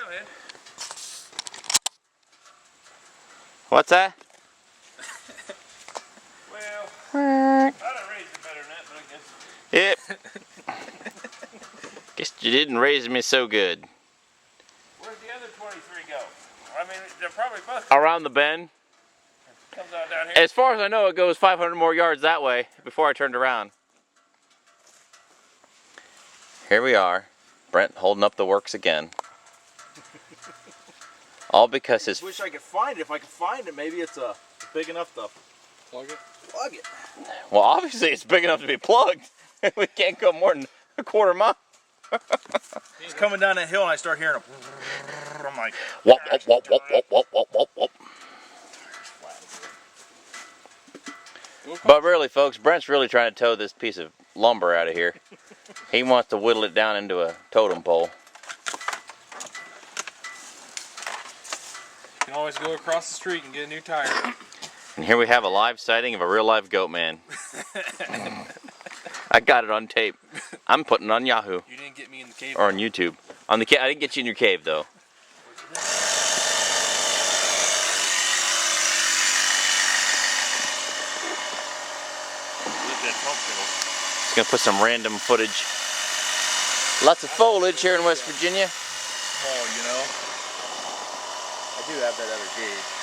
man. What's that? Well, I'd have raised it better than that, but I guess. Yep. Guess you didn't raise me so good. Where'd the other 23 go? I mean, they're probably both. Around the bend. Comes out down here. As far as I know, it goes 500 more yards that way before I turned around. Here we are. Brent holding up the works again. All because his... I wish I could find it. If I could find it, maybe it's big enough to plug it. Plug it. Well, obviously it's big enough to be plugged. We can't go more than a quarter mile. He's coming down that hill and I start hearing him. I'm like, Whoop, whoop, whoop, whoop, whoop, whoop, whoop, whoop, whoop. But really, folks, Brent's really trying to tow this piece of lumber out of here. He wants to whittle it down into a totem pole. You can always go across the street and get a new tire. And here we have a live sighting of a real live goat man. I got it on tape. I'm putting it on Yahoo. You didn't get me in the cave. Or on YouTube. On the I didn't get you in your cave though. Just gonna put some random footage. Lots of foliage here in West Virginia. Oh, you know. I do have that other gauge.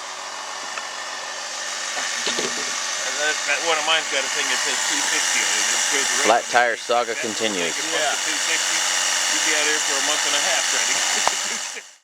That one of mine's got a thing that says 260 on it. It just goes right. Flat tire saga continues. Yeah. 260. You'd be out here for a month and a half trying to get to 260.